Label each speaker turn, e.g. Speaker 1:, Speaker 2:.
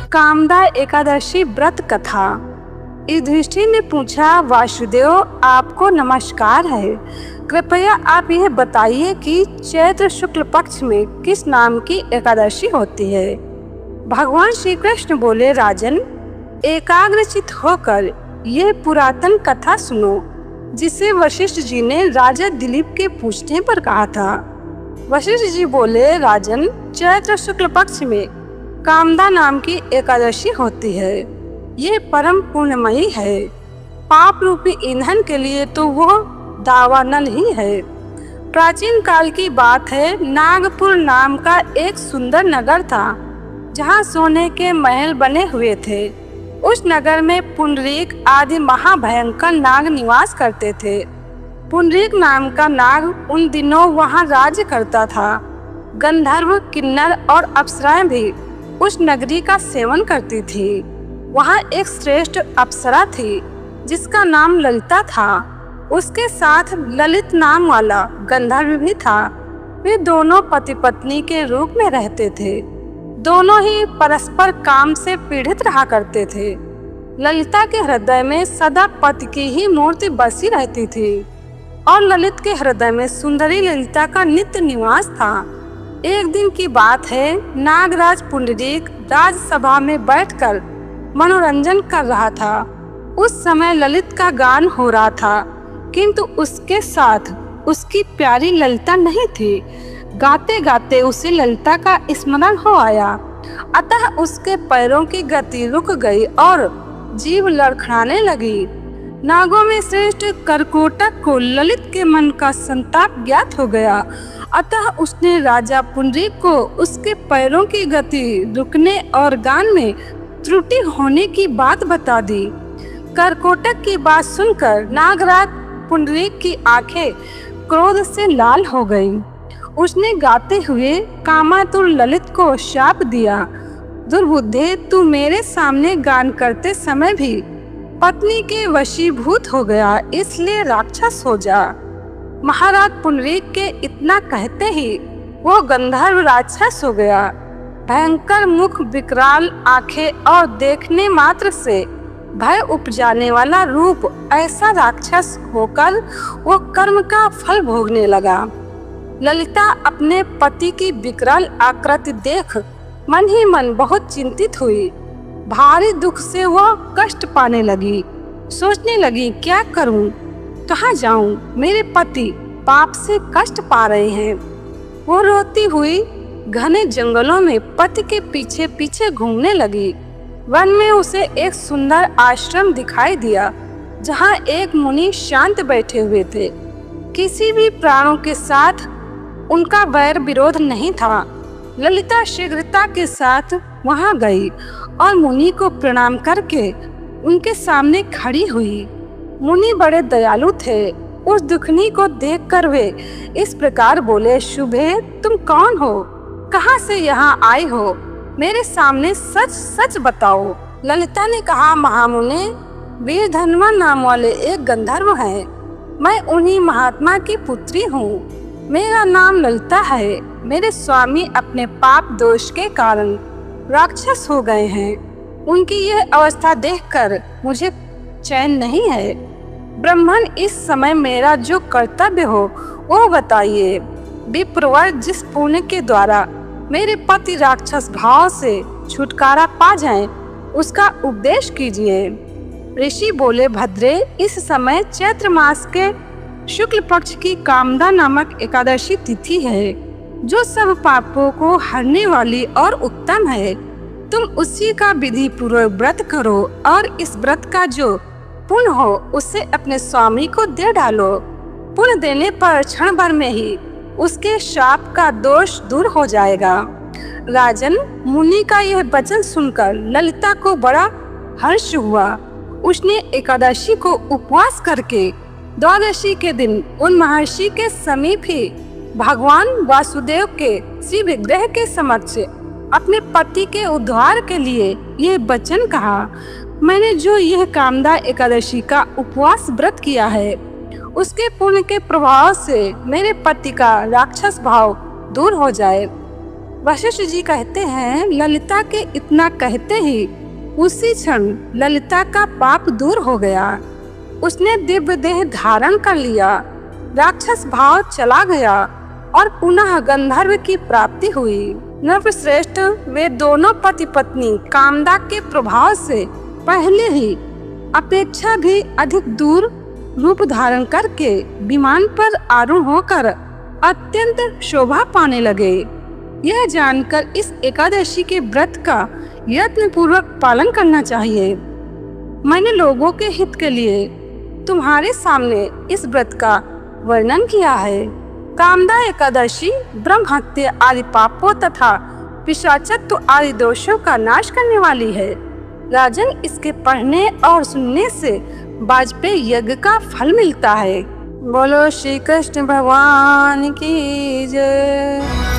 Speaker 1: कामदा एकादशी व्रत कथा। युधिष्ठिर ने पूछा, वासुदेव आपको नमस्कार है। कृपया आप यह बताइए कि चैत्र शुक्ल पक्ष में किस नाम की एकादशी होती है। भगवान श्री कृष्ण बोले, राजन एकाग्रचित होकर यह पुरातन कथा सुनो, जिसे वशिष्ठ जी ने राजा दिलीप के पूछने पर कहा था। वशिष्ठ जी बोले, राजन चैत्र शुक्ल पक्ष में कामदा नाम की एकादशी होती है। ये परम पुण्यमयी है। पाप रूपी ईंधन के लिए तो वो दावानल ही है। प्राचीन काल की बात है, नागपुर नाम का एक सुंदर नगर था, जहाँ सोने के महल बने हुए थे। उस नगर में पुंडरीक आदि महाभयंकर नाग निवास करते थे। पुंडरीक नाम का नाग उन दिनों वहाँ राज्य करता था। गंधर्व, किन्नर और अप्सराएं भी उस नगरी का सेवन करती थी। वहाँ एक श्रेष्ठ अप्सरा थी जिसका नाम ललिता था। उसके साथ ललित नाम वाला गंधर्व भी था। वे दोनों पति पत्नी के रूप में रहते थे। दोनों ही परस्पर काम से पीड़ित रहा करते थे। ललिता के हृदय में सदा पति की ही मूर्ति बसी रहती थी और ललित के हृदय में सुंदरी ललिता का नित्य निवास था। एक दिन की बात है, नागराज पुंडरीक राजसभा में बैठकर मनोरंजन कर रहा था। उस समय ललित का गान हो रहा था, किंतु उसके साथ उसकी प्यारी ललिता नहीं थी। गाते गाते उसे ललिता का स्मरण हो आया, अतः उसके पैरों की गति रुक गई और जीभ लड़खड़ाने लगी। नागों में श्रेष्ठ करकोटक को ललित के मन का संताप ज्ञात हो गया, अतः उसने राजा पुंडरीक को उसके पैरों की गति रुकने और गान में त्रुटि होने की बात बता दी। करकोटक की बात सुनकर नागराज पुंडरीक की आंखें क्रोध से लाल हो गईं। उसने गाते हुए कामातुर ललित को शाप दिया, दुर्बुद्धे, तू मेरे सामने गान करते समय भी पत्नी के वशीभूत हो गया, इसलिए राक्षस हो जा। महाराज पुंडरीक के इतना कहते ही वो गंधर्व राक्षस हो गया। भयंकर मुख, विकराल आंखें और देखने मात्र से भय उपजाने वाला रूप, ऐसा राक्षस होकर वो कर्म का फल भोगने लगा। ललिता अपने पति की विकराल आकृति देख मन ही मन बहुत चिंतित हुई। भारी दुख से वह कष्ट पाने लगी। सोचने लगी, क्या करूं, कहाँ जाऊं, मेरे पति पाप से कष्ट पा रहे हैं। वो रोती हुई घने जंगलों में पति के पीछे पीछे घूमने लगी। वन में उसे एक सुंदर आश्रम दिखाई दिया, जहाँ एक मुनि शांत बैठे हुए थे। किसी भी प्राणों के साथ उनका वैर विरोध नहीं था। ललिता शीघ्रता के साथ वहां गई और मुनि को प्रणाम करके उनके सामने खड़ी हुई। मुनि बड़े दयालु थे। उस दुखनी को देखकर वे इस प्रकार बोले, शुभे, तुम कौन हो, कहाँ से यहाँ आए हो, मेरे सामने सच सच बताओ। ललिता ने कहा, महामुने, वीरधन्वा नाम वाले एक गंधर्व हैं। मैं उन्हीं महात्मा की पुत्री हूँ। मेरा नाम ललिता है। मेरे स्वामी अपने पाप दोष के कारण राक्षस हो गए हैं। उनकी यह अवस्था देखकर मुझे चैन नहीं है। ब्राह्मण, इस समय मेरा जो कर्तव्य हो वो बताइए। विप्रवर, जिस पुण्य के द्वारा मेरे पति राक्षस भाव से छुटकारा पा जाएं, उसका उपदेश कीजिए। ऋषि बोले, भद्रे, इस समय चैत्र मास के शुक्ल पक्ष की कामदा नामक एकादशी तिथि है, जो सब पापों को हरने वाली और उत्तम है। तुम उसी का विधि पूर्वक व्रत करो और इस व्रत का जो पुण्य हो उसे अपने स्वामी को दे डालो। पुण्य देने पर क्षण भर में ही उसके शाप का दोष दूर हो जाएगा। राजन, मुनि का यह वचन सुनकर ललिता को बड़ा हर्ष हुआ। उसने एकादशी को उपवास करके द्वादशी के दिन उन महर्षि के समीप ही भगवान वासुदेव के श्री विग्रह के समक्ष अपने पति के उद्धार के लिए यह वचन कहा, मैंने जो यह कामदा एकादशी का उपवास व्रत किया है, उसके पुण्य के प्रभाव से मेरे पति का राक्षस भाव दूर हो जाए। वशिष्ठ जी कहते हैं, ललिता के इतना कहते ही उसी क्षण ललिता का पाप दूर हो गया। उसने दिव्य देह धारण कर लिया, राक्षस भाव चला गया और पुनः गंधर्व की प्राप्ति हुई। नृपश्रेष्ठ वे दोनों पति पत्नी कामदा के प्रभाव से पहले ही अपेक्षा भी अधिक दूर रूप धारण करके विमान पर आरूढ़ होकर अत्यंत शोभा पाने लगे। यह जानकर इस एकादशी के व्रत का यत्न पूर्वक पालन करना चाहिए। मैंने लोगों के हित के लिए तुम्हारे सामने इस व्रत का वर्णन किया है। कामदा एकादशी ब्रह्म हत्या आदि पापों तथा पिशाचत्व आदि दोषों का नाश करने वाली है। राजन, इसके पढ़ने और सुनने से वाजपेयी यज्ञ का फल मिलता है। बोलो श्री कृष्ण भगवान की जय।